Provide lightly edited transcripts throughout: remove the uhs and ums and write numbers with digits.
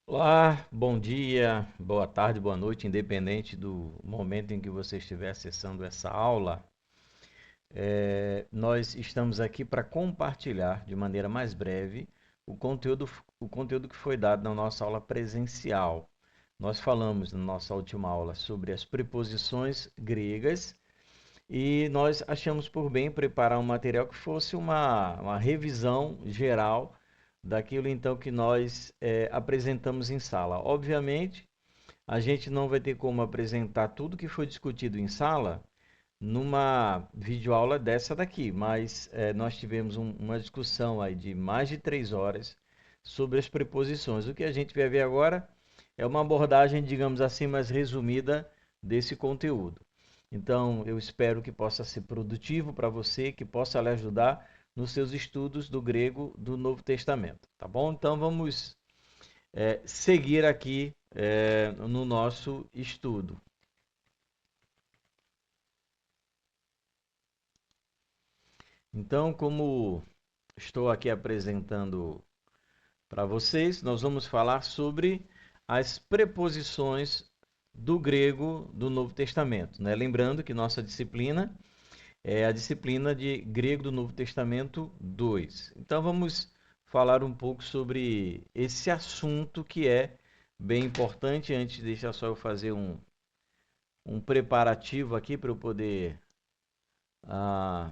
Olá, bom dia, boa tarde, boa noite, independente do momento em que você estiver acessando essa aula. Nós estamos aqui para compartilhar de maneira mais breve o conteúdo que foi dado na nossa aula presencial. Nós falamos na nossa última aula sobre as preposições gregas e nós achamos por bem preparar um material que fosse uma revisão geral daquilo então que nós apresentamos em sala. Obviamente, a gente não vai ter como apresentar tudo que foi discutido em sala numa videoaula dessa daqui, mas nós tivemos uma discussão aí de mais de 3 horas sobre as preposições. O que a gente vai ver agora é uma abordagem, digamos assim, mais resumida desse conteúdo. Então, eu espero que possa ser produtivo para você, que possa lhe ajudar nos seus estudos do grego do Novo Testamento, tá bom? Então, vamos seguir aqui no nosso estudo. Então, como estou aqui apresentando para vocês, nós vamos falar sobre as preposições do grego do Novo Testamento, né? Lembrando que nossa disciplina é a disciplina de grego do Novo Testamento 2. Então, vamos falar um pouco sobre esse assunto que é bem importante. Antes, deixa só eu fazer um preparativo aqui para eu poder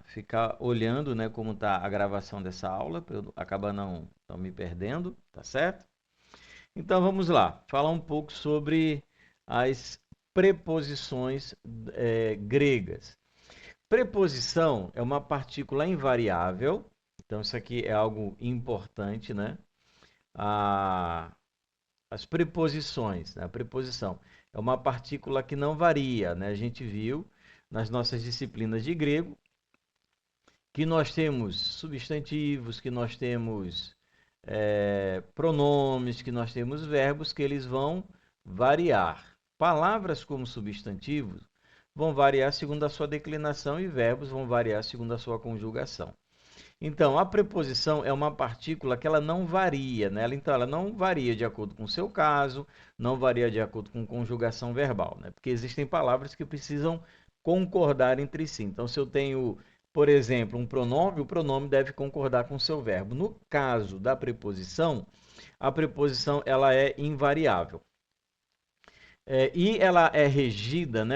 ficar olhando, né, como está a gravação dessa aula, para eu acabar não me perdendo, tá certo? Então vamos lá, falar um pouco sobre as preposições gregas. Preposição é uma partícula invariável, então isso aqui é algo importante, né? A, as preposições, né? A preposição é uma partícula que não varia, né? A gente viu nas nossas disciplinas de grego que nós temos substantivos, que nós temos pronomes, que nós temos verbos, que eles vão variar. Palavras como substantivos vão variar segundo a sua declinação e verbos vão variar segundo a sua conjugação. Então, a preposição é uma partícula que ela não varia, né? Então, ela não varia de acordo com o seu caso, não varia de acordo com conjugação verbal, né? Porque existem palavras que precisam concordar entre si. Então, se eu tenho, por exemplo, um pronome, o pronome deve concordar com o seu verbo. No caso da preposição, a preposição ela é invariável. E ela é regida, né,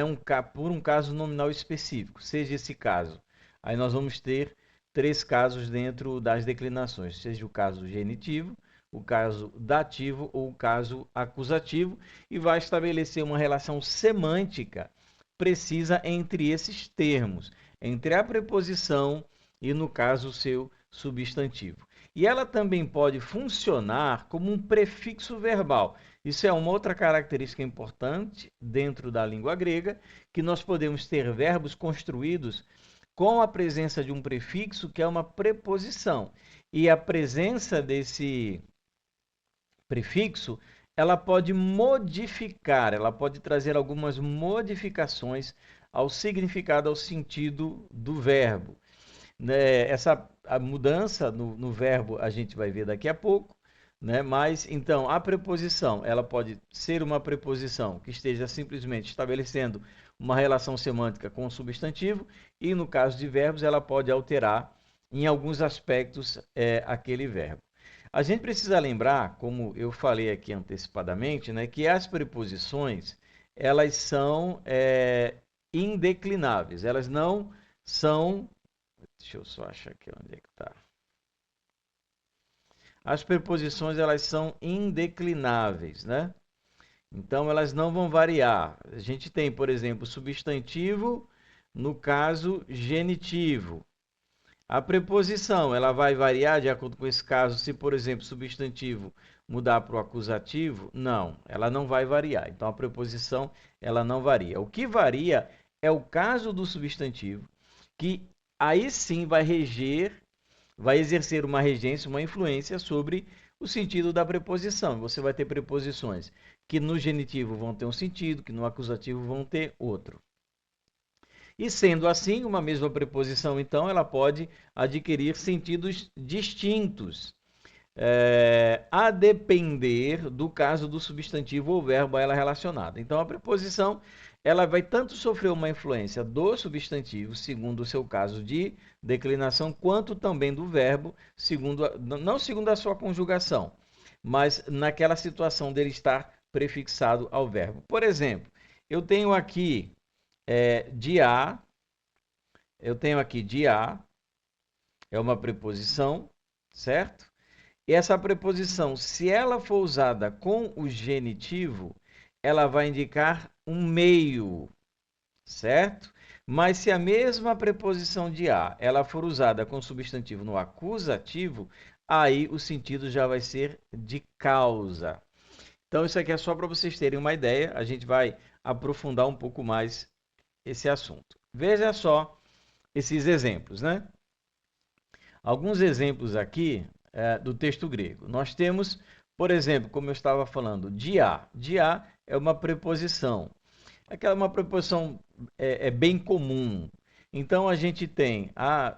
por um caso nominal específico, seja esse caso. Aí nós vamos ter três casos dentro das declinações, seja o caso genitivo, o caso dativo ou o caso acusativo, e vai estabelecer uma relação semântica precisa entre esses termos, entre a preposição e, no caso, o seu substantivo. E ela também pode funcionar como um prefixo verbal. Isso é uma outra característica importante dentro da língua grega, que nós podemos ter verbos construídos com a presença de um prefixo, que é uma preposição. E a presença desse prefixo, ela pode modificar, ela pode trazer algumas modificações ao significado, ao sentido do verbo. Essa a mudança no verbo a gente vai ver daqui a pouco, né? Mas então a preposição ela pode ser uma preposição que esteja simplesmente estabelecendo uma relação semântica com o substantivo e no caso de verbos ela pode alterar em alguns aspectos aquele verbo. A gente precisa lembrar, como eu falei aqui antecipadamente, né, que as preposições elas são indeclináveis, elas não são. Deixa eu só achar aqui onde é que está. As preposições elas são indeclináveis, né? Então elas não vão variar. A gente tem, por exemplo, substantivo no caso genitivo. A preposição ela vai variar de acordo com esse caso. Se, por exemplo, substantivo mudar para o acusativo, não, ela não vai variar. Então a preposição ela não varia. O que varia é o caso do substantivo, que aí sim vai exercer uma regência, uma influência sobre o sentido da preposição. Você vai ter preposições que no genitivo vão ter um sentido, que no acusativo vão ter outro. E sendo assim, uma mesma preposição, então, ela pode adquirir sentidos distintos. a depender do caso do substantivo ou verbo a ela relacionado. Então, a preposição ela vai tanto sofrer uma influência do substantivo, segundo o seu caso de declinação, quanto também do verbo, não segundo a sua conjugação, mas naquela situação dele estar prefixado ao verbo. Por exemplo, eu tenho aqui de a, é uma preposição, certo? E essa preposição, se ela for usada com o genitivo, ela vai indicar um meio, certo? Mas se a mesma preposição de a, ela for usada com o substantivo no acusativo, aí o sentido já vai ser de causa. Então isso aqui é só para vocês terem uma ideia, a gente vai aprofundar um pouco mais esse assunto. Veja só esses exemplos, né? Alguns exemplos aqui do texto grego. Nós temos, por exemplo, como eu estava falando, dia. Dia é uma preposição. Aquela uma preposição bem comum. Então, a gente tem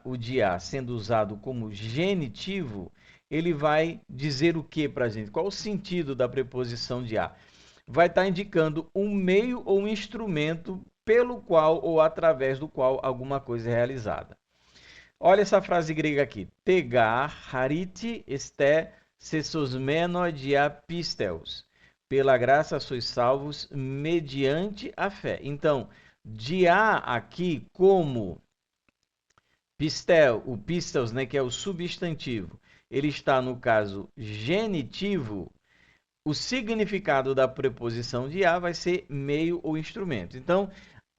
o dia sendo usado como genitivo, ele vai dizer o que para a gente? Qual o sentido da preposição dia? Vai estar indicando um meio ou um instrumento pelo qual ou através do qual alguma coisa é realizada. Olha essa frase grega aqui. Tegar hariti este sesosmeno diapisteus. Pela graça sois salvos mediante a fé. Então, dia aqui como pistel, o pisteus, né, que é o substantivo, ele está no caso genitivo, o significado da preposição dia vai ser meio ou instrumento. Então,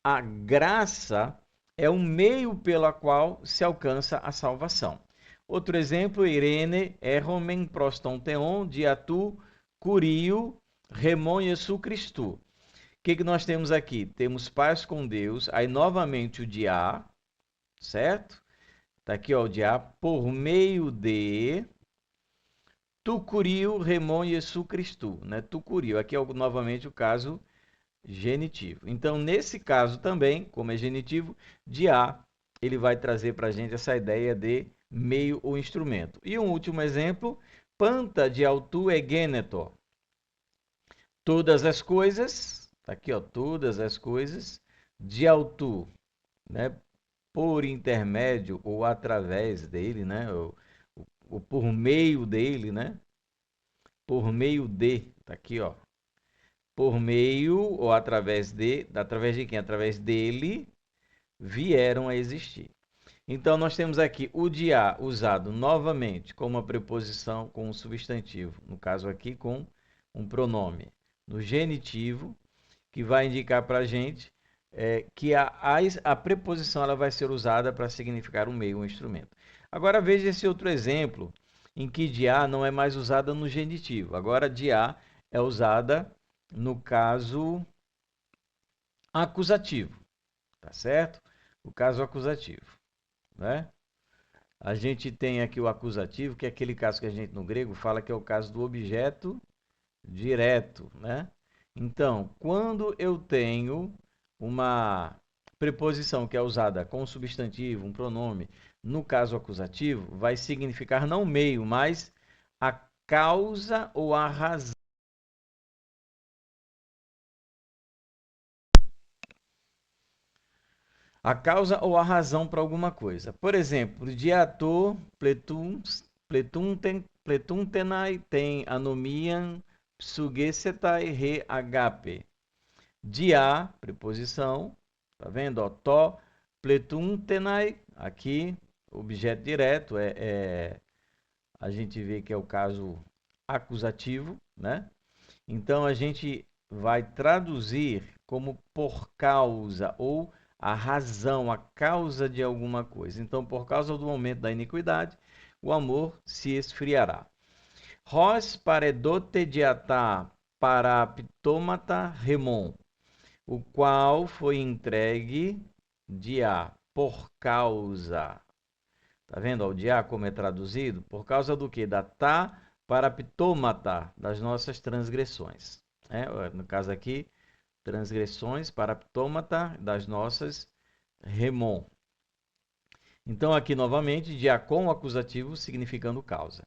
a graça é um meio pela qual se alcança a salvação. Outro exemplo, Irene, erromen proston theon, diatu, curio, remon Jesu Christu. O que nós temos aqui? Temos paz com Deus, aí novamente o dia, certo? Está aqui ó, o dia, por meio de tu curio, remon Jesu Christu. Né? Tu curio, aqui é novamente o caso genitivo. Então, nesse caso também, como é genitivo, de a, ele vai trazer para a gente essa ideia de meio ou instrumento. E um último exemplo, panta de autu egeneto. Todas as coisas, tá aqui ó, todas as coisas, de autu, né, por intermédio ou através dele, né, ou por meio dele, né, por meio de, tá aqui ó, por meio ou através de quem? Através dele vieram a existir. Então, nós temos aqui o de a usado novamente com uma preposição, com um substantivo, no caso aqui com um pronome no genitivo, que vai indicar para a gente que a preposição ela vai ser usada para significar um meio, um instrumento. Agora, veja esse outro exemplo, em que de a não é mais usada no genitivo. Agora, de a é usada no caso acusativo, tá certo? O caso acusativo, né? A gente tem aqui o acusativo, que é aquele caso que a gente no grego fala que é o caso do objeto direto, né? Então, quando eu tenho uma preposição que é usada com um substantivo, um pronome, no caso acusativo, vai significar não meio, mas a causa ou a razão. A causa ou a razão para alguma coisa. Por exemplo, diator pletuntenai tem anomian psugesetai re agape. Dia, preposição, tá vendo? Ó, to pletuntenai, aqui, objeto direto, a gente vê que é o caso acusativo, né? Então, a gente vai traduzir como por causa ou a razão, a causa de alguma coisa. Então, por causa do momento da iniquidade, o amor se esfriará. Ros paredote diatá paraptômata remon, o qual foi entregue por causa. Tá vendo o dia como é traduzido? Por causa do que? Da paraptômata, das nossas transgressões. No caso aqui, transgressões, paraptômata, das nossas remon. Então, aqui novamente, dia com acusativo significando causa.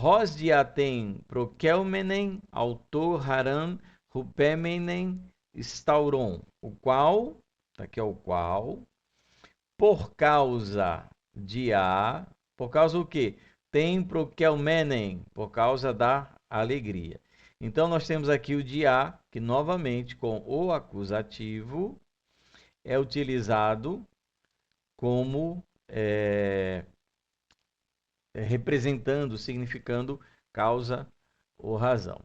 Hos diatem prokelmenen, autor haran, rupemenen, stauron. O qual, aqui é o qual, por causa de a, por causa o quê? Tem prokelmenen, por causa da alegria. Então, nós temos aqui o de a, que novamente com o acusativo é utilizado como representando, significando causa ou razão.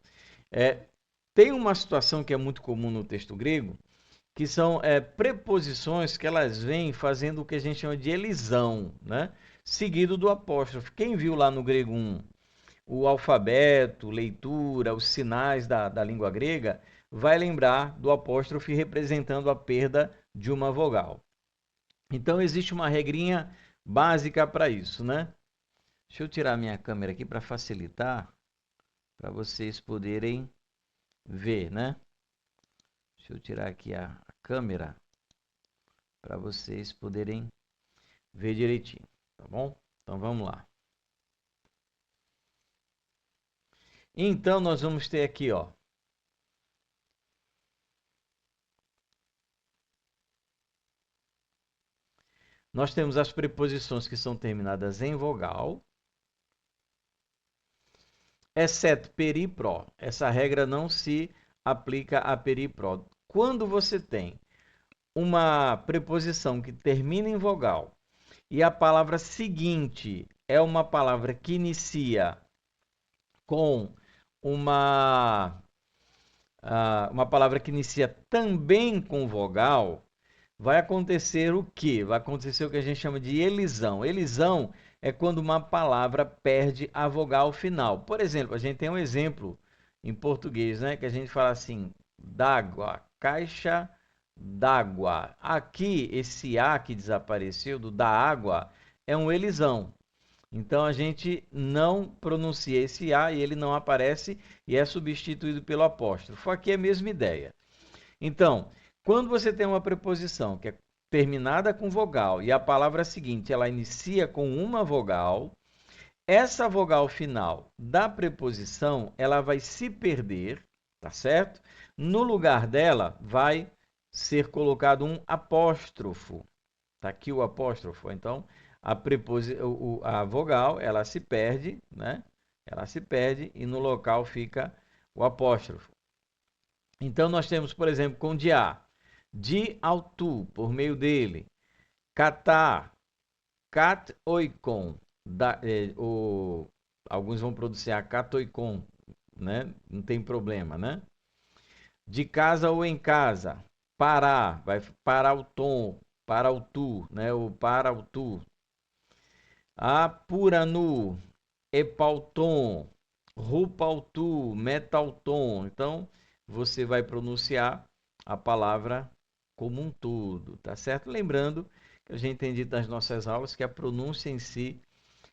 Tem uma situação que é muito comum no texto grego, que são preposições que elas vêm fazendo o que a gente chama de elisão, né? Seguido do apóstrofo. Quem viu lá no grego 1 o alfabeto, leitura, os sinais da língua grega, vai lembrar do apóstrofo representando a perda de uma vogal. Então, existe uma regrinha básica para isso, né? Deixa eu tirar minha câmera aqui para facilitar, para vocês poderem ver, né? Deixa eu tirar aqui a câmera para vocês poderem ver direitinho, tá bom? Então, vamos lá. Então, nós vamos ter aqui, ó. Nós temos as preposições que são terminadas em vogal, exceto peri e pró. Essa regra não se aplica a peri e pró. Quando você tem uma preposição que termina em vogal e a palavra seguinte é uma palavra que inicia com uma palavra que inicia também com vogal, vai acontecer o quê? Vai acontecer o que a gente chama de elisão. Elisão é quando uma palavra perde a vogal final. Por exemplo, a gente tem um exemplo em português, né, que a gente fala assim, d'água, caixa d'água. Aqui, esse A que desapareceu, do da água, é um elisão. Então, a gente não pronuncia esse A e ele não aparece e é substituído pelo apóstrofo. Aqui é a mesma ideia. Então, quando você tem uma preposição que é terminada com vogal e a palavra seguinte ela inicia com uma vogal, essa vogal final da preposição ela vai se perder, tá certo? No lugar dela vai ser colocado um apóstrofo. Tá aqui o apóstrofo. Então, a vogal ela se perde, né? Ela se perde e no local fica o apóstrofo. Então, nós temos, por exemplo, com dia, de ao tu, por meio dele, catá, cat oikon, alguns vão pronunciar catoicon, né? Não tem problema, né? De casa ou em casa, parar, vai parar o tom, para o tu, né? O para o tu. Apuranu, epauton, rupautu, metalton. Então, você vai pronunciar a palavra como um todo, tá certo? Lembrando que a gente tem dito nas nossas aulas que a pronúncia em si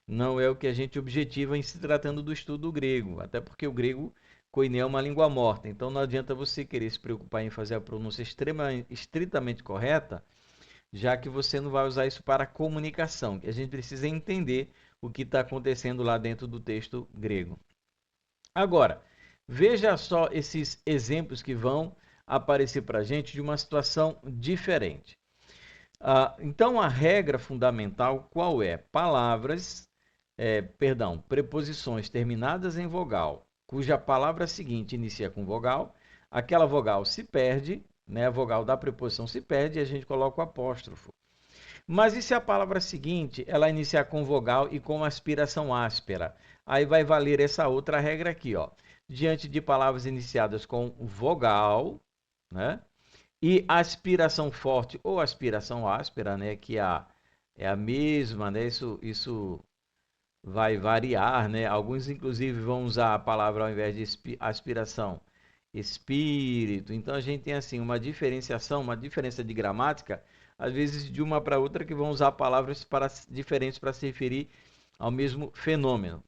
não é o que a gente objetiva em se tratando do estudo grego, até porque o grego koiné é uma língua morta, então não adianta você querer se preocupar em fazer a pronúncia estritamente correta, já que você não vai usar isso para comunicação. A gente precisa entender o que está acontecendo lá dentro do texto grego. Agora, veja só esses exemplos que vão aparecer para a gente de uma situação diferente. Então, a regra fundamental qual é? Preposições terminadas em vogal, cuja palavra seguinte inicia com vogal, aquela vogal se perde, né? A vogal da preposição se perde e a gente coloca o apóstrofo. Mas e se a palavra seguinte ela iniciar com vogal e com aspiração áspera? Aí vai valer essa outra regra aqui, ó. Diante de palavras iniciadas com vogal, né? E aspiração forte ou aspiração áspera, né? Que é a mesma, né? Isso vai variar, né? Alguns, inclusive, vão usar a palavra ao invés de aspiração, espírito. Então, a gente tem, assim, uma diferenciação, uma diferença de gramática, às vezes de uma para outra, que vão usar palavras diferentes para se referir ao mesmo fenômeno.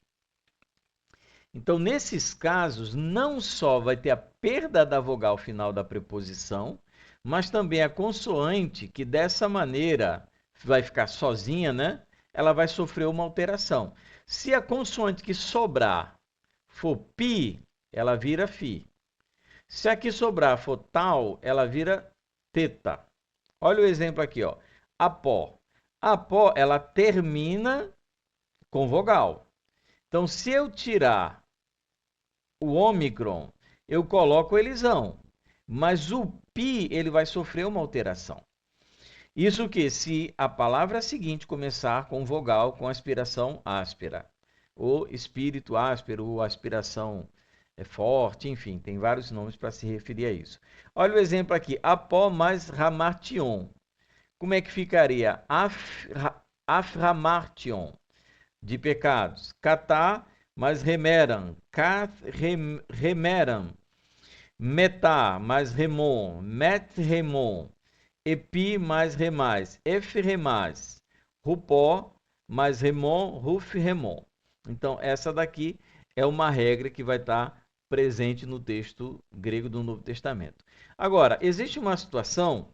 Então, nesses casos, não só vai ter a perda da vogal final da preposição, mas também a consoante, que dessa maneira vai ficar sozinha, né? Ela vai sofrer uma alteração. Se a consoante que sobrar for pi, ela vira fi. Se a que sobrar for tal, ela vira teta. Olha o exemplo aqui, ó. Apó. Apó, ela termina com vogal. Então, se eu tirar o ômicron, eu coloco elisão. Mas o pi, ele vai sofrer uma alteração. Isso que se a palavra seguinte começar com vogal com aspiração áspera, ou espírito áspero, ou aspiração forte, enfim, tem vários nomes para se referir a isso. Olha o exemplo aqui, apó mais ramation. Como é que ficaria? Aframartion, de pecados. Catá mais remeram. Remeram. Metá mais remon. Met remon. Epi mais remais. Ef remais. Rupó mais remon. Ruf remon. Então, essa daqui é uma regra que vai estar presente no texto grego do Novo Testamento. Agora, existe uma situação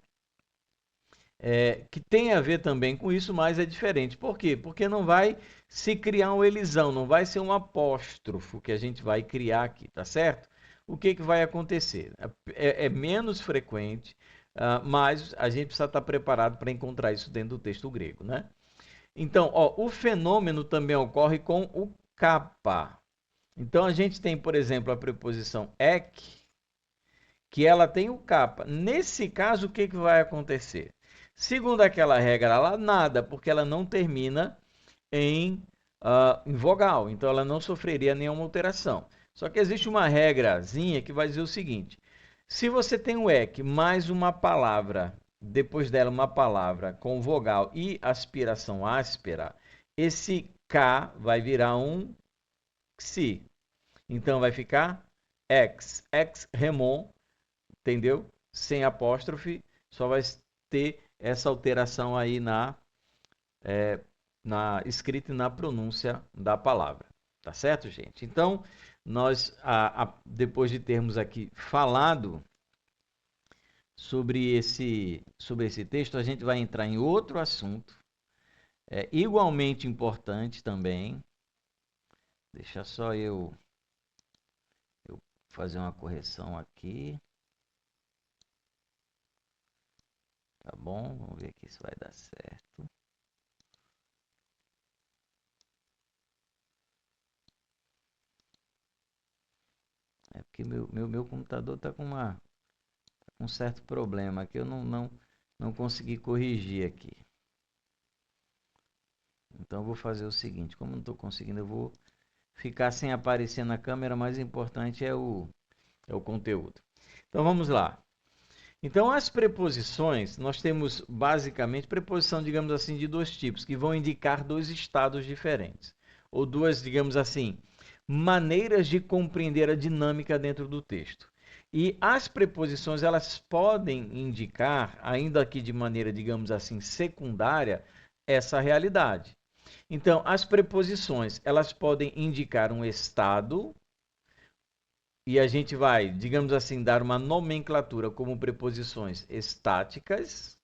que tem a ver também com isso, mas é diferente. Por quê? Porque não vai se criar uma elisão, não vai ser um apóstrofo que a gente vai criar aqui, tá certo? O que, que vai acontecer? É menos frequente, mas a gente precisa estar preparado para encontrar isso dentro do texto grego, né? Então, ó, o fenômeno também ocorre com o kappa. Então, a gente tem, por exemplo, a preposição ek, que ela tem o kappa. Nesse caso, o que, que vai acontecer? Segundo aquela regra lá, nada, porque ela não termina em vogal, então ela não sofreria nenhuma alteração. Só que existe uma regrazinha que vai dizer o seguinte: se você tem o ek mais uma palavra, depois dela uma palavra com vogal e aspiração áspera, esse K vai virar um XI. Então vai ficar ex remon, entendeu? Sem apóstrofe, só vai ter essa alteração aí na escrita e na pronúncia da palavra. Tá certo, gente? Então, nós, depois de termos aqui falado sobre esse texto, a gente vai entrar em outro assunto, igualmente importante também. Deixa só eu fazer uma correção aqui. Tá bom? Vamos ver aqui se vai dar certo. É porque meu computador está com um certo problema que eu não consegui corrigir aqui. Então eu vou fazer o seguinte, como não estou conseguindo, eu vou ficar sem aparecer na câmera, mas o importante é o conteúdo. Então vamos lá. Então as preposições, nós temos basicamente preposição, digamos assim, de dois tipos, que vão indicar dois estados diferentes. Ou duas, digamos assim, maneiras de compreender a dinâmica dentro do texto. E as preposições, elas podem indicar, ainda que de maneira, digamos assim, secundária, essa realidade. Então, as preposições, elas podem indicar um estado, e a gente vai, digamos assim, dar uma nomenclatura como preposições estáticas,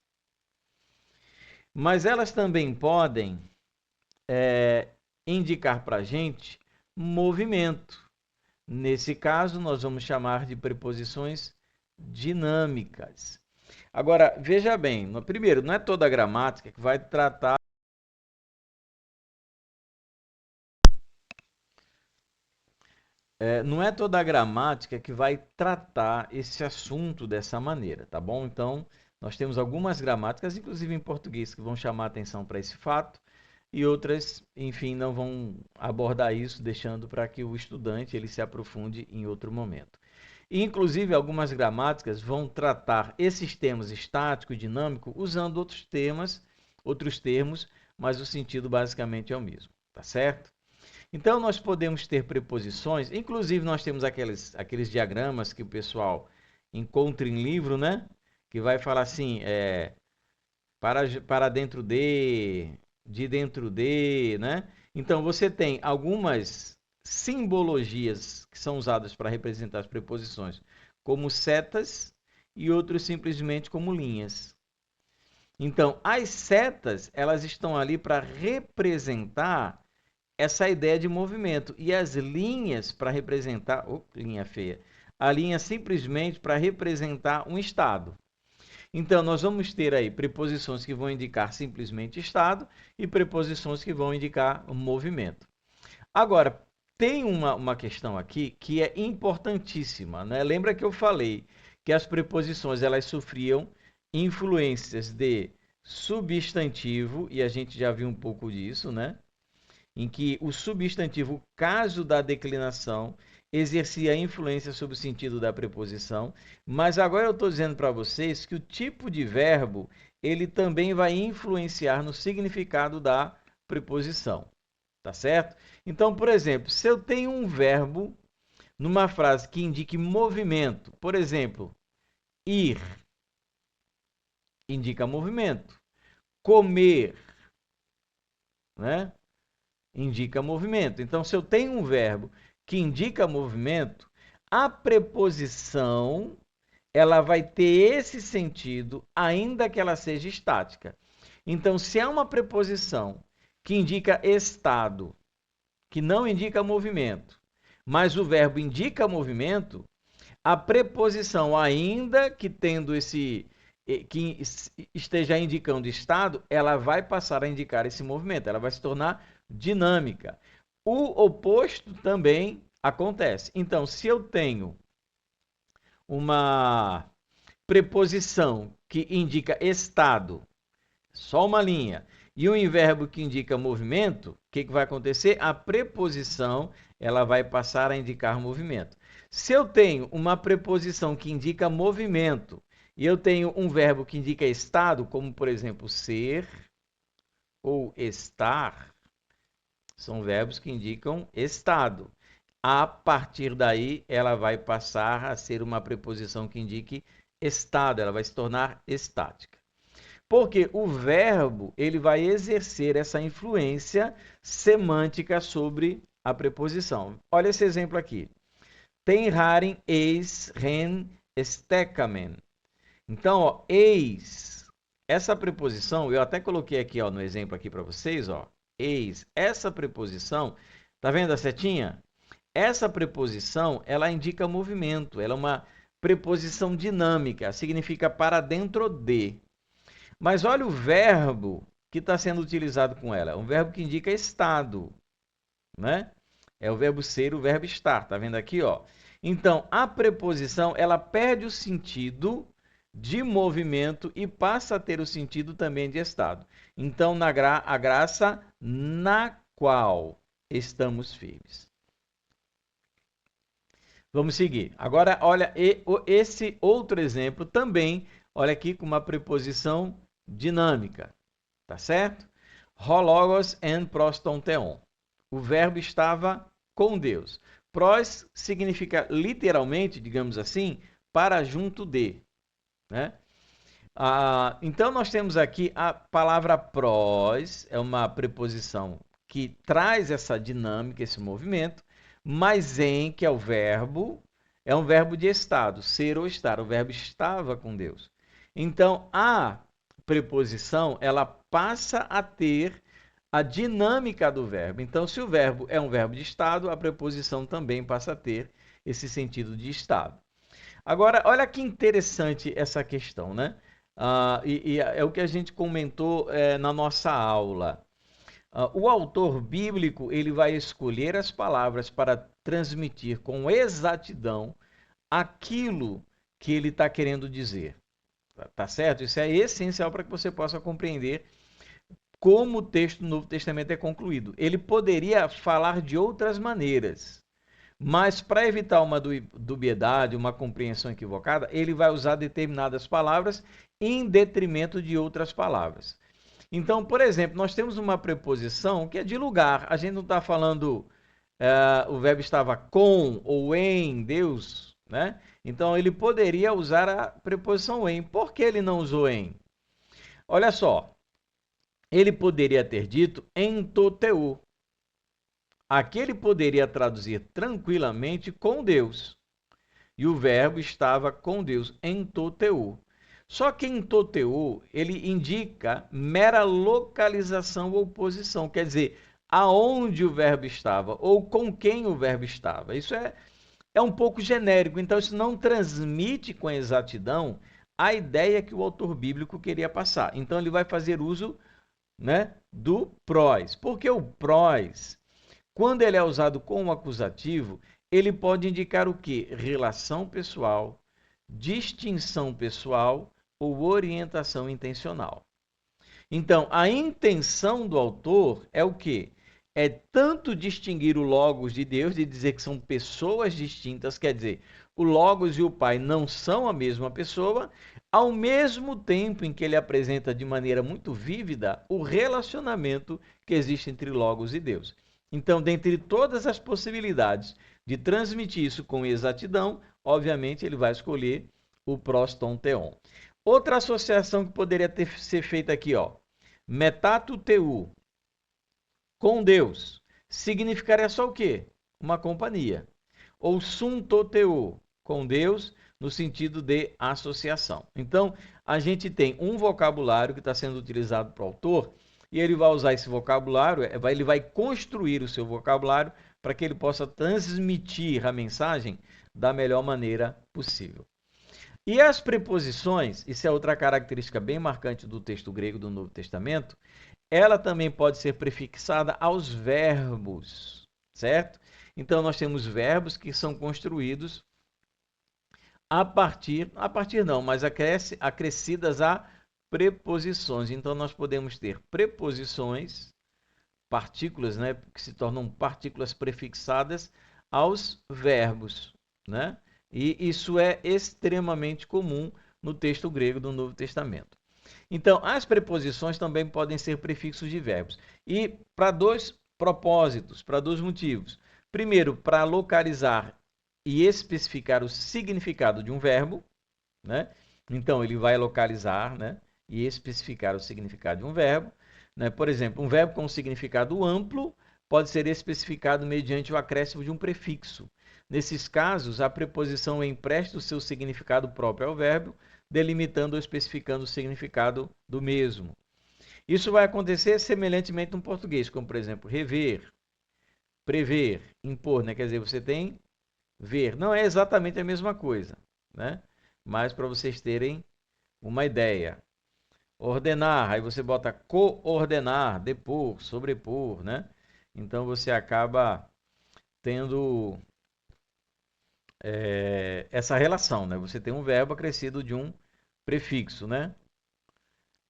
mas elas também podem indicar para a gente movimento. Nesse caso, nós vamos chamar de preposições dinâmicas. Agora, veja bem, primeiro, não é toda a gramática que vai tratar não é toda a gramática que vai tratar esse assunto dessa maneira, tá bom? Então, nós temos algumas gramáticas, inclusive em português, que vão chamar atenção para esse fato, e outras, enfim, não vão abordar isso, deixando para que o estudante ele se aprofunde em outro momento. E, inclusive, algumas gramáticas vão tratar esses termos estático e dinâmico usando outros termos, mas o sentido basicamente é o mesmo, tá certo? Então, nós podemos ter preposições, inclusive nós temos aqueles diagramas que o pessoal encontra em livro, né? Que vai falar assim, para dentro de dentro de, né? Então, você tem algumas simbologias que são usadas para representar as preposições, como setas e outros simplesmente como linhas. Então, as setas, elas estão ali para representar essa ideia de movimento. E as linhas para representar, linha feia, a linha simplesmente para representar um estado. Então, nós vamos ter aí preposições que vão indicar simplesmente estado e preposições que vão indicar movimento. Agora, tem uma questão aqui que é importantíssima, né? Lembra que eu falei que as preposições elas sofriam influências de substantivo, e a gente já viu um pouco disso, né? Em que o substantivo, caso da declinação, exercia influência sobre o sentido da preposição, mas agora eu estou dizendo para vocês que o tipo de verbo ele também vai influenciar no significado da preposição, tá certo? Então, por exemplo, se eu tenho um verbo numa frase que indique movimento, por exemplo, ir indica movimento, comer, né? Indica movimento. Então, se eu tenho um verbo que indica movimento, a preposição ela vai ter esse sentido, ainda que ela seja estática. Então, se há uma preposição que indica estado, que não indica movimento, mas o verbo indica movimento, a preposição, ainda que tendo que esteja indicando estado, ela vai passar a indicar esse movimento, ela vai se tornar dinâmica. O oposto também acontece. Então, se eu tenho uma preposição que indica estado, só uma linha, e um verbo que indica movimento, o que vai acontecer? A preposição ela vai passar a indicar movimento. Se eu tenho uma preposição que indica movimento e eu tenho um verbo que indica estado, como por exemplo ser ou estar, são verbos que indicam estado. A partir daí, ela vai passar a ser uma preposição que indique estado, ela vai se tornar estática. Porque o verbo ele vai exercer essa influência semântica sobre a preposição. Olha esse exemplo aqui. Ten haren eis ren stekamen. Então, ó, eis, essa preposição, eu até coloquei aqui ó, no exemplo aqui para vocês, ó, eis, essa preposição, tá vendo a setinha? Essa preposição, ela indica movimento, ela é uma preposição dinâmica, significa para dentro de. Mas olha o verbo que está sendo utilizado com ela, é um verbo que indica estado, né? É o verbo ser, o verbo estar, tá vendo aqui, ó? Então, a preposição, ela perde o sentido de movimento e passa a ter o sentido também de estado. Então, a graça na qual estamos firmes. Vamos seguir. Agora, olha esse outro exemplo também, olha aqui com uma preposição dinâmica, tá certo? Hologos en proston theon. O verbo estava com Deus. Pros significa literalmente, digamos assim, para junto de, né? Então, nós temos aqui a palavra pros, é uma preposição que traz essa dinâmica, esse movimento, mas em, que é o verbo, é um verbo de estado, ser ou estar. O verbo estava com Deus. Então, a preposição, ela passa a ter a dinâmica do verbo. Então, se o verbo é um verbo de estado, a preposição também passa a ter esse sentido de estado. Agora, olha que interessante essa questão, né? E é o que a gente comentou na nossa aula. O autor bíblico ele vai escolher as palavras para transmitir com exatidão aquilo que ele está querendo dizer. Tá certo? Isso é essencial para que você possa compreender como o texto do Novo Testamento é concluído. Ele poderia falar de outras maneiras, mas para evitar uma dubiedade, uma compreensão equivocada, ele vai usar determinadas palavras em detrimento de outras palavras. Então, por exemplo, nós temos uma preposição que é de lugar. A gente não está falando o verbo estava com ou em Deus, né? Então, ele poderia usar a preposição em. Por que ele não usou em? Olha só, ele poderia ter dito em toteu. Aqui ele poderia traduzir tranquilamente com Deus. E o verbo estava com Deus, em toteu. Só que em toteu, ele indica mera localização ou posição. Quer dizer, aonde o verbo estava ou com quem o verbo estava. Isso é um pouco genérico, então isso não transmite com exatidão a ideia que o autor bíblico queria passar. Então ele vai fazer uso, né, do prós. Porque o prós, quando ele é usado com o acusativo, ele pode indicar o quê? Relação pessoal, distinção pessoal ou orientação intencional. Então, a intenção do autor é o quê? É tanto distinguir o Logos de Deus, de dizer que são pessoas distintas, quer dizer, o Logos e o Pai não são a mesma pessoa, ao mesmo tempo em que ele apresenta de maneira muito vívida o relacionamento que existe entre Logos e Deus. Então, dentre todas as possibilidades de transmitir isso com exatidão, obviamente ele vai escolher o proston theon. Outra associação que poderia ser feita aqui, ó, metato teu, com Deus, significaria só o quê? Uma companhia. Ou sunto teu, com Deus, no sentido de associação. Então, a gente tem um vocabulário que está sendo utilizado para o autor, e ele vai usar esse vocabulário, ele vai construir o seu vocabulário para que ele possa transmitir a mensagem da melhor maneira possível. E as preposições, isso é outra característica bem marcante do texto grego do Novo Testamento, ela também pode ser prefixada aos verbos, certo? Então nós temos verbos que são construídos mas acrescidas a preposições. Então nós podemos ter preposições, partículas, né, que se tornam partículas prefixadas aos verbos, né? E isso é extremamente comum no texto grego do Novo Testamento. Então, as preposições também podem ser prefixos de verbos. E para dois propósitos, para dois motivos. Primeiro, para localizar e especificar o significado de um verbo, né? Então, ele vai localizar, né, e especificar o significado de um verbo. Né? Por exemplo, um verbo com significado amplo pode ser especificado mediante o acréscimo de um prefixo. Nesses casos, a preposição empresta o seu significado próprio ao verbo, delimitando ou especificando o significado do mesmo. Isso vai acontecer semelhantemente no português, como, por exemplo, rever, prever, impor. Né? Quer dizer, você tem ver. Não é exatamente a mesma coisa, né? Mas para vocês terem uma ideia. Ordenar, aí você bota coordenar, depor, sobrepor, né? Então você acaba tendo essa relação, né? Você tem um verbo acrescido de um prefixo, né?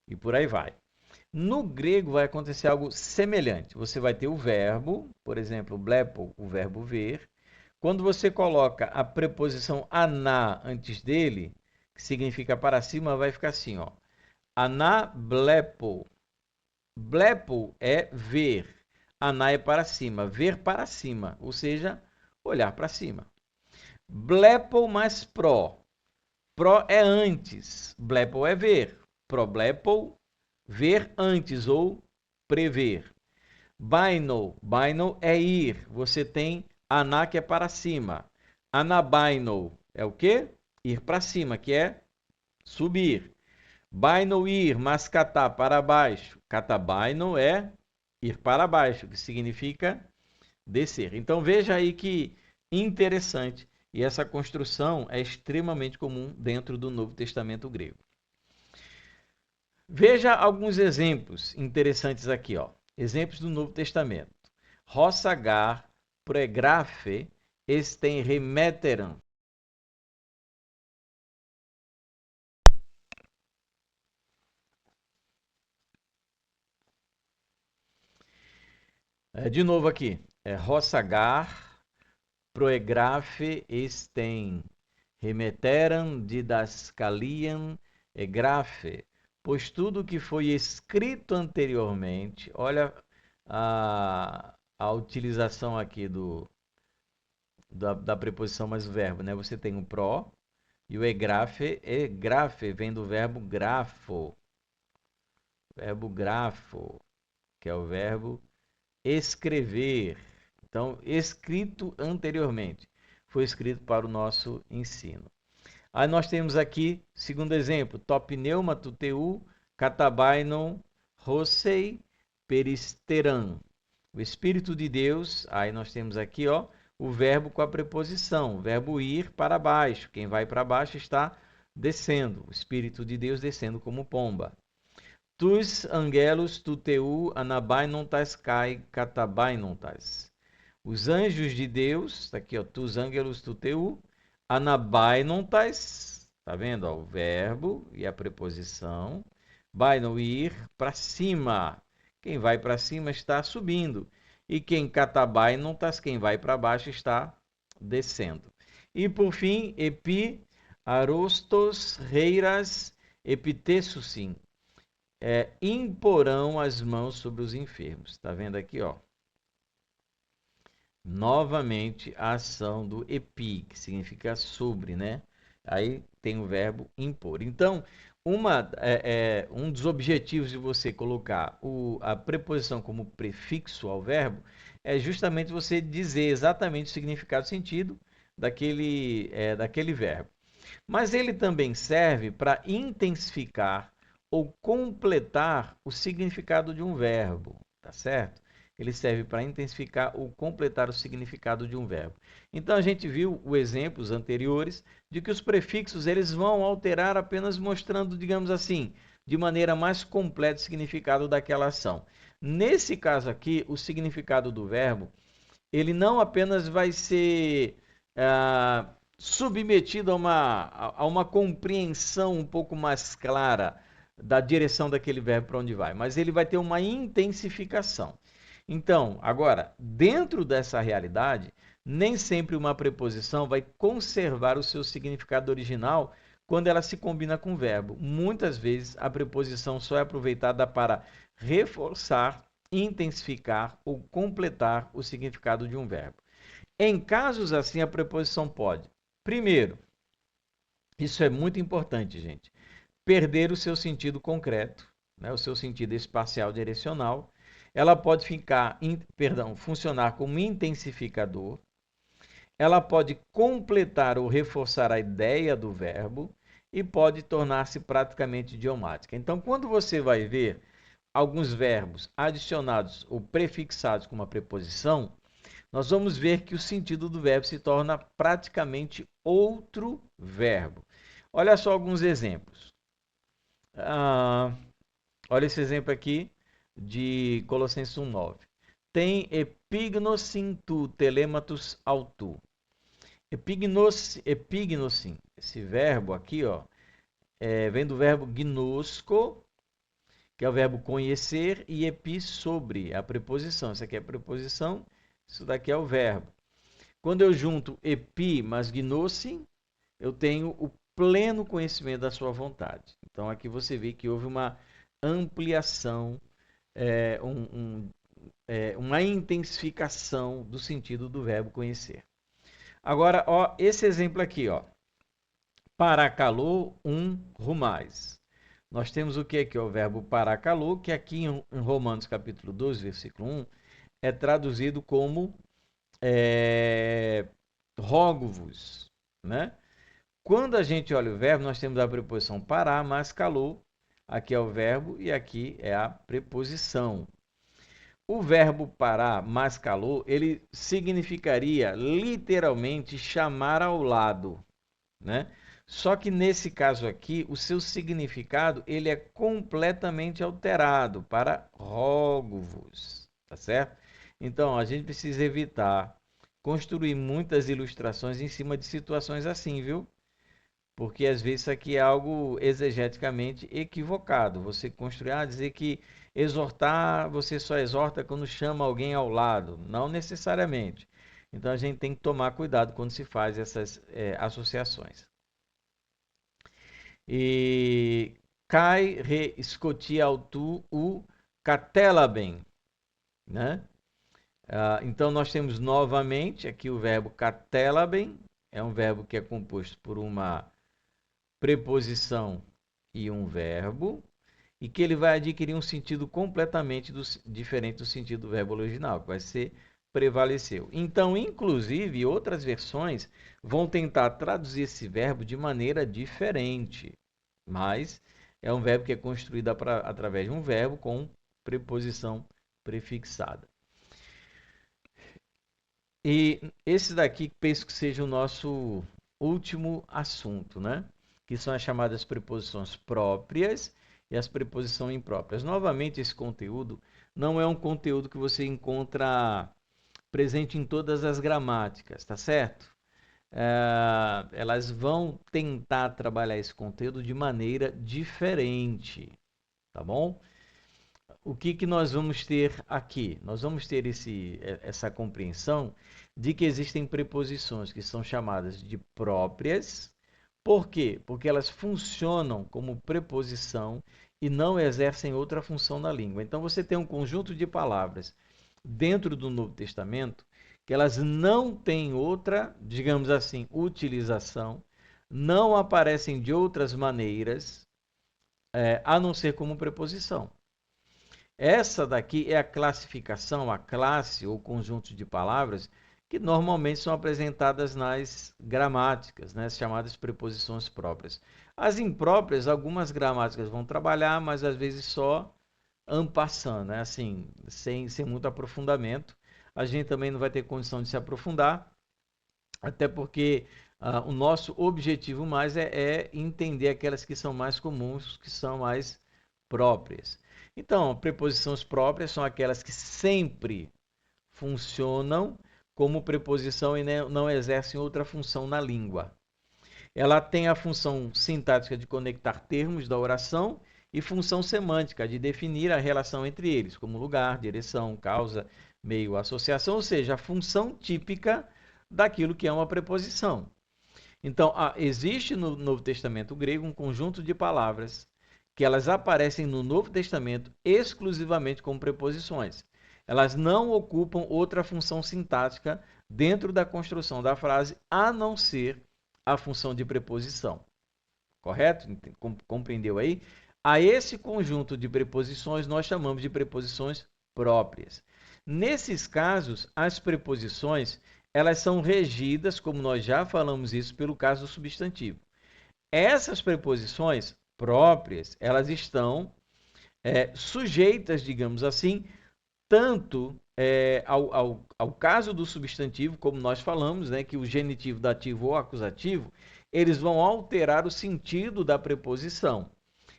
E por aí vai. No grego vai acontecer algo semelhante. Você vai ter o verbo, por exemplo, blepo, o verbo ver. Quando você coloca a preposição aná antes dele, que significa para cima, vai ficar assim, ó. Aná blepo. Blepo é ver. Aná é para cima. Ver para cima, ou seja, olhar para cima. Blepo mais pro. Pro é antes. Blepo é ver. Problepo, ver antes ou prever. Baino. Baino é ir. Você tem aná que é para cima. Anabaino é o quê? Ir para cima, que é subir. Baino ir, mas catá para baixo. Catabaino é ir para baixo, que significa descer. Então veja aí que interessante. E essa construção é extremamente comum dentro do Novo Testamento grego. Veja alguns exemplos interessantes aqui, ó. Exemplos do Novo Testamento. Rossagar, pregrafe, estem remeteram. De novo aqui. Rossagar, proegrafe, estem remeteram didascaliam egrafe. Pois tudo que foi escrito anteriormente, olha a utilização aqui da preposição mais o verbo, né? Você tem o pró e o egrafe vem do verbo grafo. Verbo grafo, que é o verbo escrever. Então, escrito anteriormente. Foi escrito para o nosso ensino. Aí nós temos aqui, segundo exemplo, topneuma tuteu, catabainon, rosei, peristeran. O Espírito de Deus, aí nós temos aqui, ó, o verbo com a preposição, o verbo ir para baixo. Quem vai para baixo está descendo, o Espírito de Deus descendo como pomba. Tus angelos tuteu anabainontas kai katabainontas. Os anjos de Deus, está aqui, ó, tus angelos tuteu anabainontas, tá vendo, ó, o verbo e a preposição. Baino, ir para cima. Quem vai para cima está subindo. E quem katabainontas, quem vai para baixo está descendo. E por fim, epi arostos reiras epitessusim, imporão as mãos sobre os enfermos. Está vendo aqui, ó? Novamente a ação do epi, que significa sobre, né? Aí tem o verbo impor. Então, um dos objetivos de você colocar a preposição como prefixo ao verbo é justamente você dizer exatamente o significado e sentido daquele verbo. Mas ele também serve para intensificar ou completar o significado de um verbo, tá certo? Ele serve para intensificar ou completar o significado de um verbo. Então a gente viu os exemplos anteriores de que os prefixos eles vão alterar apenas mostrando, digamos assim, de maneira mais completa o significado daquela ação. Nesse caso aqui, o significado do verbo, ele não apenas vai ser submetido a uma compreensão um pouco mais clara da direção daquele verbo para onde vai, mas ele vai ter uma intensificação. Então, agora, dentro dessa realidade, nem sempre uma preposição vai conservar o seu significado original quando ela se combina com o verbo. Muitas vezes a preposição só é aproveitada para reforçar, intensificar ou completar o significado de um verbo. Em casos assim, a preposição pode, primeiro, isso é muito importante, gente, perder o seu sentido concreto, né, o seu sentido espacial direcional. Ela pode funcionar como intensificador. Ela pode completar ou reforçar a ideia do verbo e pode tornar-se praticamente idiomática. Então, quando você vai ver alguns verbos adicionados ou prefixados com uma preposição, nós vamos ver que o sentido do verbo se torna praticamente outro verbo. Olha só alguns exemplos. Olha esse exemplo aqui de Colossenses 1:9. Tem epignosin tu telematus autu. Epignosin, esse verbo aqui, ó, vem do verbo gnosco, que é o verbo conhecer, e epi, sobre, a preposição. Isso aqui é a preposição, isso daqui é o verbo. Quando eu junto epi mais gnosin, eu tenho o pleno conhecimento da sua vontade. Então aqui você vê que houve uma ampliação, uma intensificação do sentido do verbo conhecer. Agora, ó, esse exemplo aqui, ó, paracalô rumais. Nós temos o que aqui? O verbo paracalô, que aqui em Romanos capítulo 12, versículo 1, é traduzido como rogo-vos, né? Quando a gente olha o verbo, nós temos a preposição parar mais calor. Aqui é o verbo e aqui é a preposição. O verbo parar mais calor, ele significaria literalmente chamar ao lado, né? Só que nesse caso aqui, o seu significado ele é completamente alterado para rogo-vos, tá certo? Então, a gente precisa evitar construir muitas ilustrações em cima de situações assim, viu? Porque às vezes isso aqui é algo exegeticamente equivocado. Você construir, dizer que exortar, você só exorta quando chama alguém ao lado. Não necessariamente. Então a gente tem que tomar cuidado quando se faz essas associações. E Kai re escoti autu u catelaben, né? Então nós temos novamente aqui o verbo catelaben, é um verbo que é composto por uma preposição e um verbo, e que ele vai adquirir um sentido completamente diferente do sentido do verbo original, que vai ser prevaleceu. Então, inclusive, outras versões vão tentar traduzir esse verbo de maneira diferente, mas é um verbo que é construído através de um verbo com preposição prefixada. E esse daqui penso que seja o nosso último assunto, né? Que são as chamadas preposições próprias e as preposições impróprias. Novamente, esse conteúdo não é um conteúdo que você encontra presente em todas as gramáticas, tá certo? Elas vão tentar trabalhar esse conteúdo de maneira diferente, tá bom? O que que nós vamos ter aqui? Nós vamos ter essa compreensão de que existem preposições que são chamadas de próprias. Por quê? Porque elas funcionam como preposição e não exercem outra função na língua. Então você tem um conjunto de palavras dentro do Novo Testamento que elas não têm outra, digamos assim, utilização, não aparecem de outras maneiras, a não ser como preposição. Essa daqui é a classificação, a classe ou conjunto de palavras que normalmente são apresentadas nas gramáticas, né, chamadas preposições próprias. As impróprias, algumas gramáticas vão trabalhar, mas às vezes só en passant, né, assim, sem muito aprofundamento. A gente também não vai ter condição de se aprofundar, até porque o nosso objetivo mais é entender aquelas que são mais comuns, que são mais próprias. Então, preposições próprias são aquelas que sempre funcionam como preposição e não exercem outra função na língua. Ela tem a função sintática de conectar termos da oração e função semântica de definir a relação entre eles, como lugar, direção, causa, meio, associação, ou seja, a função típica daquilo que é uma preposição. Então, existe no Novo Testamento grego um conjunto de palavras que elas aparecem no Novo Testamento exclusivamente como preposições. Elas não ocupam outra função sintática dentro da construção da frase, a não ser a função de preposição. Correto? Compreendeu aí? A esse conjunto de preposições nós chamamos de preposições próprias. Nesses casos, as preposições elas são regidas, como nós já falamos isso, pelo caso do substantivo. Essas preposições próprias, elas estão sujeitas, digamos assim, tanto ao caso do substantivo, como nós falamos, né, que o genitivo, dativo ou acusativo, eles vão alterar o sentido da preposição.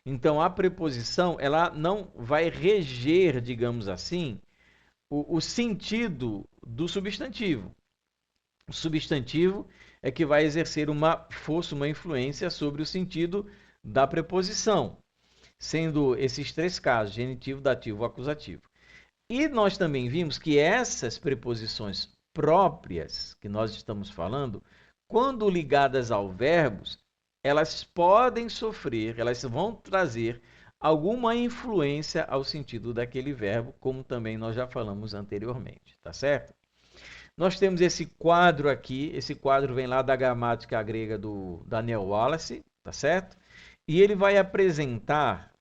Então, a preposição, ela não vai reger, digamos assim, o sentido do substantivo. O substantivo é que vai exercer uma força, uma influência sobre o sentido da preposição, sendo esses três casos, genitivo, dativo ou acusativo. E nós também vimos que essas preposições próprias que nós estamos falando, quando ligadas ao verbos, elas podem sofrer, elas vão trazer alguma influência ao sentido daquele verbo, como também nós já falamos anteriormente, tá certo? Nós temos esse quadro aqui, esse quadro vem lá da gramática grega do Daniel Wallace, tá certo? E ele vai apresentar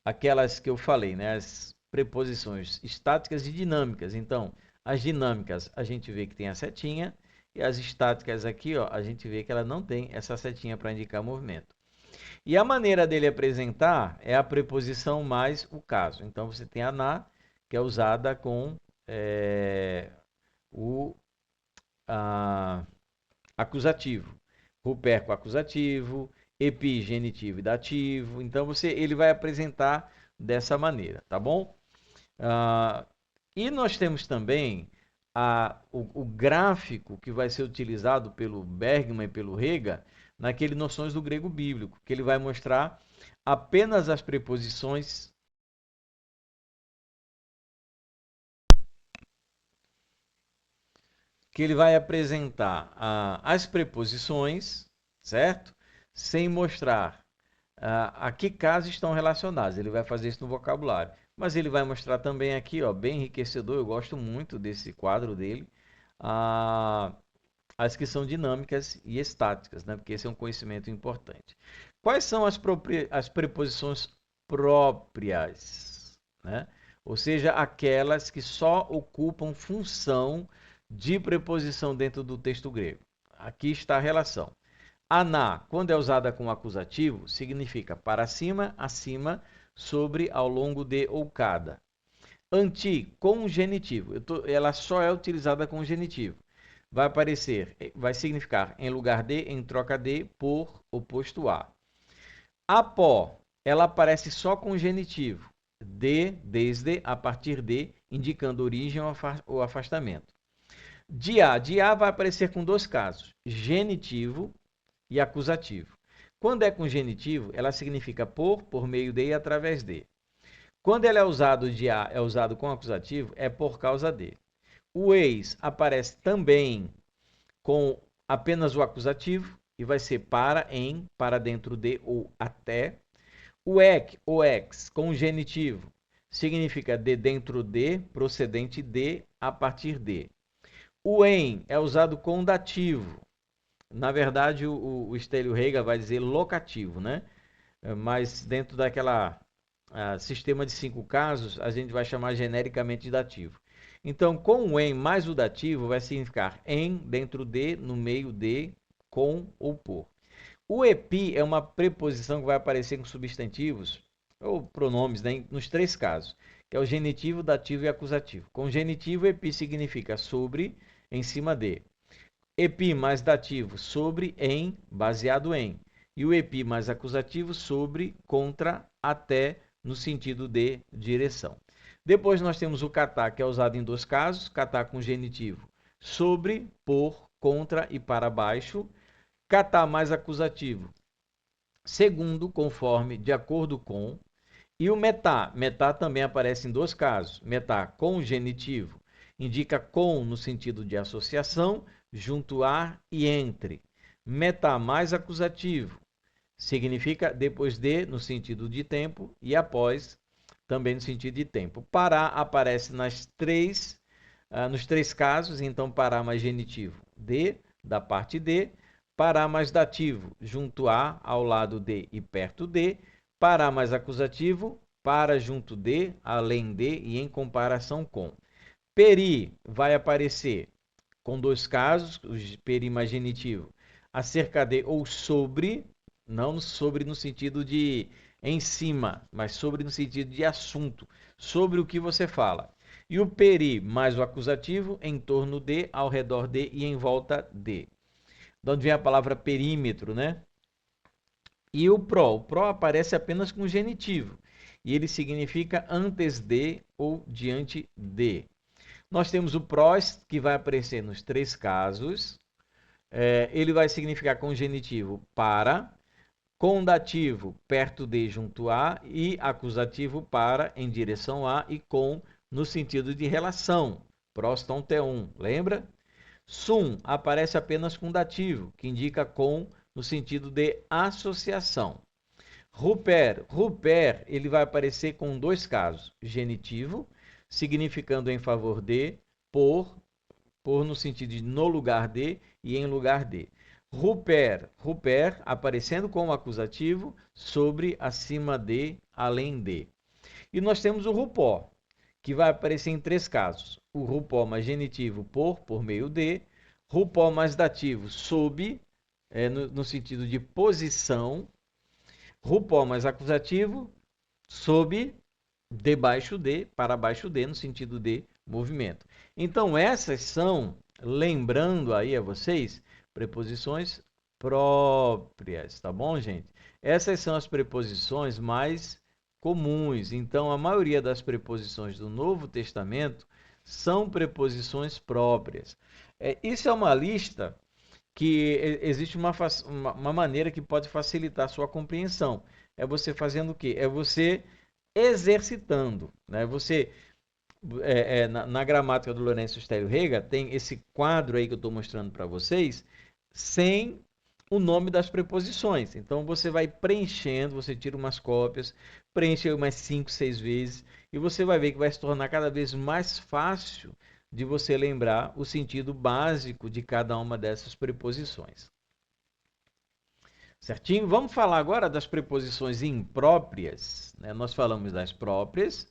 aquelas que eu falei, né? As preposições estáticas e dinâmicas. Então, as dinâmicas a gente vê que tem a setinha, e as estáticas aqui, ó, a gente vê que ela não tem essa setinha para indicar movimento. E a maneira dele apresentar é a preposição mais o caso. Então, você tem a na, que é usada com o acusativo. Ruper com acusativo, epigenitivo e dativo. Então, ele vai apresentar dessa maneira, tá bom? E nós temos também o gráfico que vai ser utilizado pelo Bergman e pelo Rega naquele Noções do Grego Bíblico, que ele vai mostrar apenas as preposições que ele vai apresentar as preposições, certo? Sem mostrar a que casos estão relacionados. Ele vai fazer isso no vocabulário. Mas ele vai mostrar também aqui, ó, bem enriquecedor, eu gosto muito desse quadro dele, as que são dinâmicas e estáticas, né? Porque esse é um conhecimento importante. Quais são as preposições próprias, né? Ou seja, aquelas que só ocupam função de preposição dentro do texto grego. Aqui está a relação. Aná, quando é usada com acusativo, significa para cima, acima, sobre, ao longo de ou cada. Anti, com genitivo. Ela só é utilizada com genitivo. Vai aparecer, vai significar em lugar de, em troca de, por, oposto a. Apó, ela aparece só com genitivo. De, desde, a partir de, indicando origem ou afastamento. De a vai aparecer com dois casos, genitivo e acusativo. Quando é com genitivo, ela significa por meio de e através de. Quando ela é usado de a, é usado com acusativo, é por causa de. O ex aparece também com apenas o acusativo e vai ser para, em, para dentro de ou até. O ec, o ex, com o genitivo, significa de dentro de, procedente de, a partir de. O em é usado com dativo. Na verdade, o Estélio Rega vai dizer locativo, né? Mas dentro daquela sistema de 5 casos, a gente vai chamar genericamente de dativo. Então, com o em mais o dativo, vai significar em, dentro de, no meio de, com ou por. O epi é uma preposição que vai aparecer com substantivos ou pronomes, né, nos três casos, que é o genitivo, dativo e acusativo. Com genitivo, epi significa sobre, em cima de. Epi mais dativo, sobre, em, baseado em. E o epi mais acusativo, sobre, contra, até, no sentido de direção. Depois nós temos o catar, que é usado em dois casos, catar com genitivo, sobre, por, contra e para baixo. Catar mais acusativo, segundo, conforme, de acordo com. E o metá. Metá também aparece em dois casos. Metá com genitivo, indica com no sentido de associação, junto a e entre. Metá mais acusativo, significa depois de, no sentido de tempo, e após, também no sentido de tempo. Pará aparece nos três casos, então pará mais genitivo, de, da parte de. Pará mais dativo, junto a, ao lado de e perto de. Pará mais acusativo, para junto de, além de e em comparação com. Peri vai aparecer com dois casos, o peri mais genitivo, acerca de ou sobre, não sobre no sentido de em cima, mas sobre no sentido de assunto, sobre o que você fala. E o peri mais o acusativo, em torno de, ao redor de e em volta de. De onde vem a palavra perímetro, né? E o pró aparece apenas com genitivo. E ele significa antes de ou diante de. Nós temos o prós, que vai aparecer nos três casos. Ele vai significar com genitivo para, com dativo perto de, junto a, e acusativo para, em direção a, e com, no sentido de relação. Proston T1, lembra? Sum aparece apenas com dativo, que indica com no sentido de associação. Ruper, ele vai aparecer com dois casos. Genitivo, significando em favor de, por no sentido de no lugar de e em lugar de. Ruper, aparecendo com acusativo, sobre, acima de, além de. E nós temos o rupó, que vai aparecer em três casos. O rupó mais genitivo por meio de. Rupó mais dativo, sob, no sentido de posição. Rupó mais acusativo, sob, debaixo de, para baixo de, no sentido de movimento. Então, essas são, lembrando aí a vocês, preposições próprias, tá bom, gente? Essas são as preposições mais comuns. Então, a maioria das preposições do Novo Testamento são preposições próprias. Isso é uma lista que existe uma maneira que pode facilitar a sua compreensão. É você fazendo o quê? É você exercitando, né? Você na gramática do Lourenço Estélio Rega tem esse quadro aí que eu estou mostrando para vocês sem o nome das preposições. Então você vai preenchendo, você tira umas cópias, preenche umas 5, 6 vezes e você vai ver que vai se tornar cada vez mais fácil de você lembrar o sentido básico de cada uma dessas preposições. Certinho? Vamos falar agora das preposições impróprias, né? Nós falamos das próprias,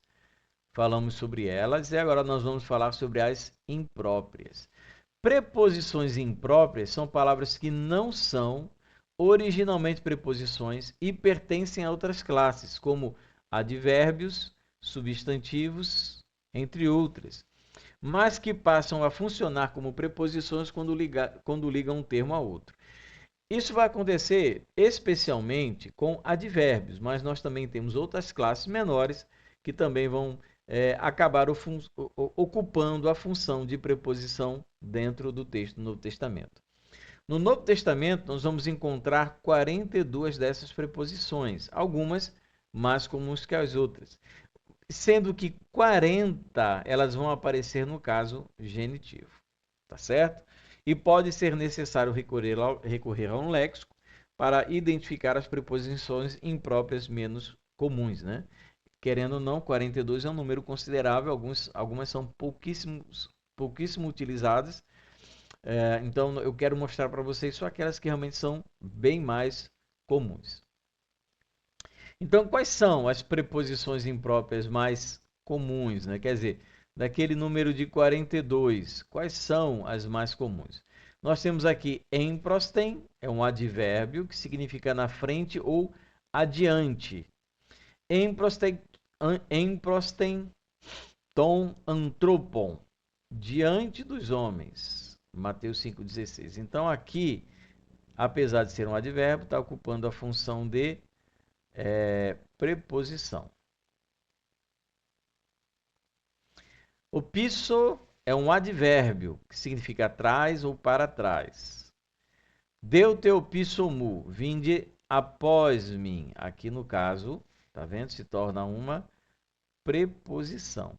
falamos sobre elas e agora nós vamos falar sobre as impróprias. Preposições impróprias são palavras que não são originalmente preposições e pertencem a outras classes, como advérbios, substantivos entre outras, mas que passam a funcionar como preposições quando ligam um termo a outro. Isso vai acontecer especialmente com advérbios, mas nós também temos outras classes menores que também vão acabar ocupando a função de preposição dentro do texto do Novo Testamento. No Novo Testamento, nós vamos encontrar 42 dessas preposições, algumas mais comuns que as outras, sendo que 40 elas vão aparecer no caso genitivo, tá certo? E pode ser necessário recorrer a um léxico para identificar as preposições impróprias menos comuns, né? Querendo ou não, 42 é um número considerável, algumas são pouquíssimo utilizadas. Então, eu quero mostrar para vocês só aquelas que realmente são bem mais comuns. Então, quais são as preposições impróprias mais comuns, né? Quer dizer, daquele número de 42, quais são as mais comuns? Nós temos aqui emprosten, é um advérbio que significa na frente ou adiante. Emprosten ton antropon, diante dos homens. Mateus 5,16. Então, aqui, apesar de ser um advérbio, está ocupando a função de preposição. O piso é um advérbio, que significa atrás ou para trás. Deu teu piso mu, vinde após mim. Aqui no caso, tá vendo? Se torna uma preposição.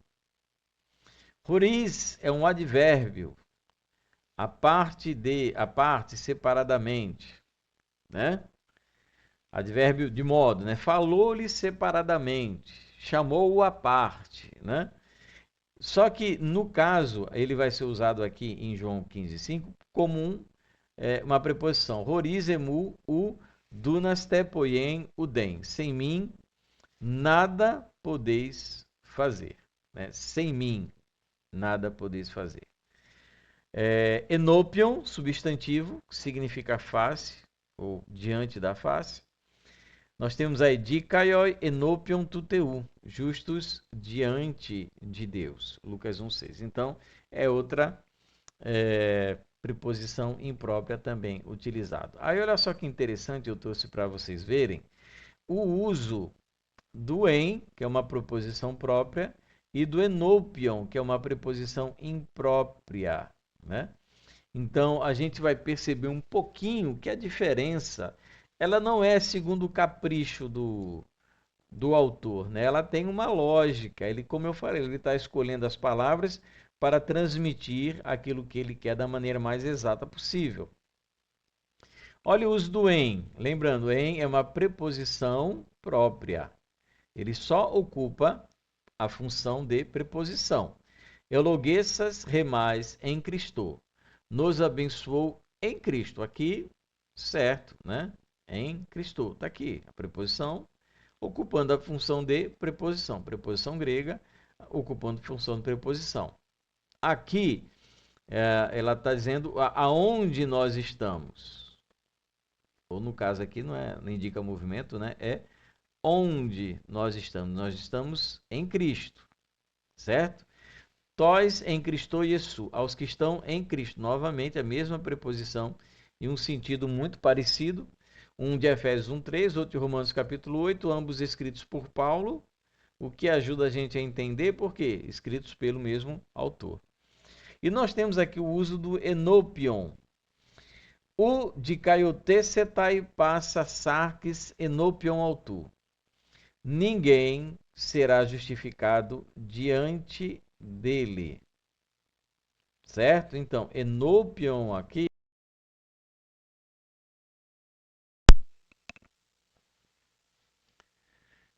Roriz é um advérbio, a parte separadamente, né? Advérbio de modo, né? Falou-lhe separadamente, chamou-o à parte, né? Só que, no caso, ele vai ser usado aqui em João 15,5 como uma preposição. Horizemu u dunastepoien uden. Sem mim, nada podeis fazer. Né? Sem mim, nada podeis fazer. Enopion, substantivo, que significa face, ou diante da face. Nós temos aí dikaioi enopion tuteu, justos diante de Deus. Lucas 1,6. Então, é outra preposição imprópria também utilizada. Aí, olha só que interessante, eu trouxe para vocês verem o uso do em, que é uma preposição própria, e do enopion, que é uma preposição imprópria, né? Então, a gente vai perceber um pouquinho que a diferença, ela não é segundo o capricho do autor, né? Ela tem uma lógica. Ele, como eu falei, ele está escolhendo as palavras para transmitir aquilo que ele quer da maneira mais exata possível. Olha o uso do em. Lembrando, em é uma preposição própria. Ele só ocupa a função de preposição. Elogueças remais em Cristo. Nos abençoou em Cristo. Aqui, certo, né? Em Cristo. Está aqui a preposição ocupando a função de preposição. Preposição grega ocupando a função de preposição. Aqui, ela está dizendo aonde nós estamos. Ou no caso aqui, não indica movimento, né? É onde nós estamos. Nós estamos em Cristo, certo? Tois em Cristo Jesus, aos que estão em Cristo. Novamente, a mesma preposição em um sentido muito parecido. Um de Efésios 1,3, outro de Romanos capítulo 8, ambos escritos por Paulo, o que ajuda a gente a entender por quê? Escritos pelo mesmo autor. E nós temos aqui o uso do enopion. O de caiotesetai passa sarques enopion autu. Ninguém será justificado diante dele. Certo? Então, enopion aqui.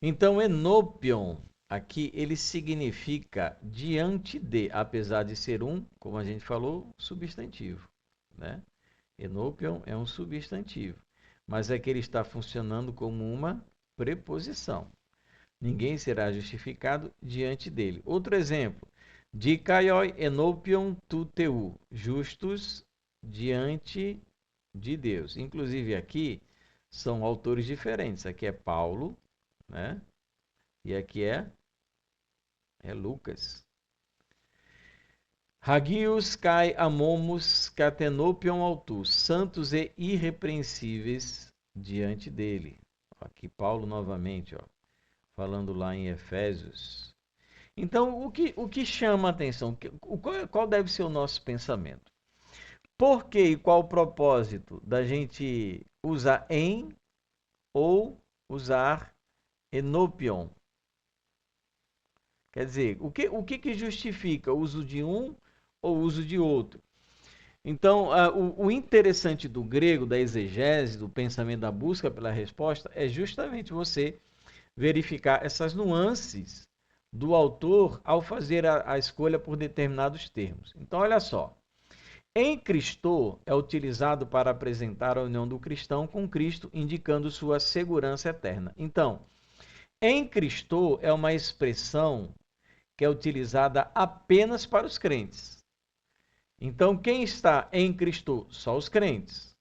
Então, enopion aqui ele significa diante de, apesar de ser como a gente falou, substantivo, né? Enopion é um substantivo, mas é que ele está funcionando como uma preposição. Ninguém será justificado diante dele. Outro exemplo, dikaioi enopion tu teu, justos diante de Deus. Inclusive aqui são autores diferentes. Aqui é Paulo, né? E aqui é Lucas. Hagios kai amomos catenopion altus, santos e irrepreensíveis diante dele. Aqui Paulo novamente, ó, falando lá em Efésios. Então, o que chama a atenção? Qual deve ser o nosso pensamento? Por que e qual o propósito da gente usar em ou usar enopion? Quer dizer, que justifica o uso de um ou o uso de outro? Então, o interessante do grego, da exegese, do pensamento da busca pela resposta, é justamente você verificar essas nuances do autor ao fazer a escolha por determinados termos. Então, olha só. Em Cristo é utilizado para apresentar a união do cristão com Cristo, indicando sua segurança eterna. Então, em Cristo é uma expressão que é utilizada apenas para os crentes. Então, quem está em Cristo? Só os crentes.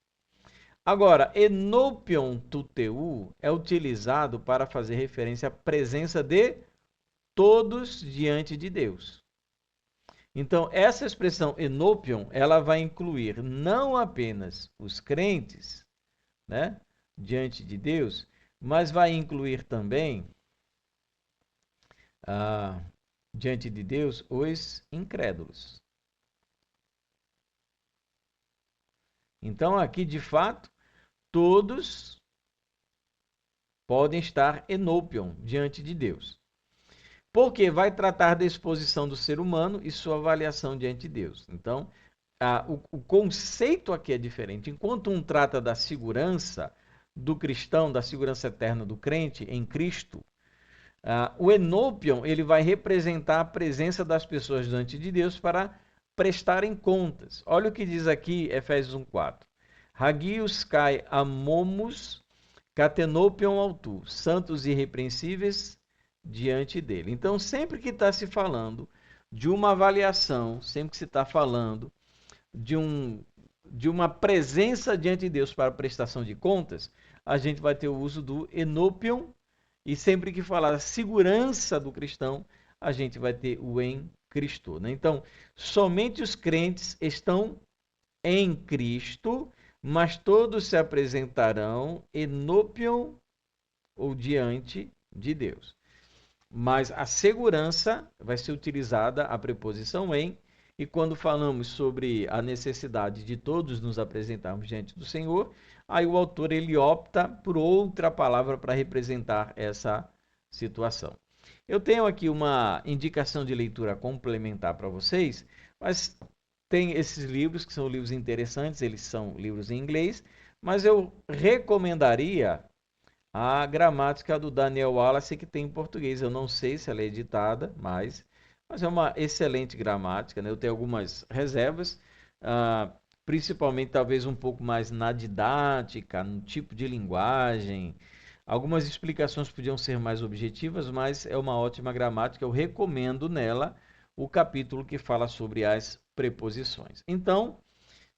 Agora, enopion tuteu é utilizado para fazer referência à presença de todos diante de Deus. Então, essa expressão enopion, ela vai incluir não apenas os crentes, né, diante de Deus, mas vai incluir também, diante de Deus, os incrédulos. Então, aqui, de fato, todos podem estar enopion diante de Deus. Porque vai tratar da exposição do ser humano e sua avaliação diante de Deus. Então, o conceito aqui é diferente. Enquanto um trata da segurança do cristão, da segurança eterna do crente em Cristo, o enopion ele vai representar a presença das pessoas diante de Deus para prestarem contas. Olha o que diz aqui Efésios 1:4. Hagios kai amomos catenopion autu, santos irrepreensíveis diante dele. Então, sempre que está se falando de uma avaliação, sempre que se está falando de uma presença diante de Deus para prestação de contas, a gente vai ter o uso do enopion, e sempre que falar segurança do cristão, a gente vai ter o em Cristo. Né? Então, somente os crentes estão em Cristo, mas todos se apresentarão enopion ou diante de Deus. Mas a segurança vai ser utilizada a preposição em, e quando falamos sobre a necessidade de todos nos apresentarmos diante do Senhor, aí o autor ele opta por outra palavra para representar essa situação. Eu tenho aqui uma indicação de leitura complementar para vocês, mas tem esses livros que são livros interessantes, eles são livros em inglês, mas eu recomendaria a gramática do Daniel Wallace que tem em português. Eu não sei se ela é editada, mas é uma excelente gramática. Né? Eu tenho algumas reservas, principalmente talvez um pouco mais na didática, no tipo de linguagem. Algumas explicações podiam ser mais objetivas, mas é uma ótima gramática. Eu recomendo nela o capítulo que fala sobre as preposições. Então,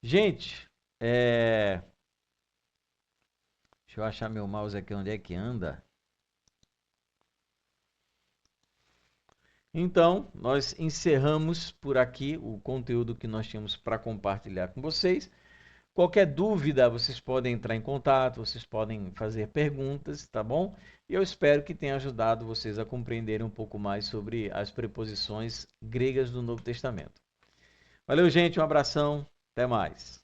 gente, deixa eu achar meu mouse aqui, onde é que anda? Então, nós encerramos por aqui o conteúdo que nós tínhamos para compartilhar com vocês. Qualquer dúvida, vocês podem entrar em contato, vocês podem fazer perguntas, tá bom? E eu espero que tenha ajudado vocês a compreenderem um pouco mais sobre as preposições gregas do Novo Testamento. Valeu, gente, um abração, até mais.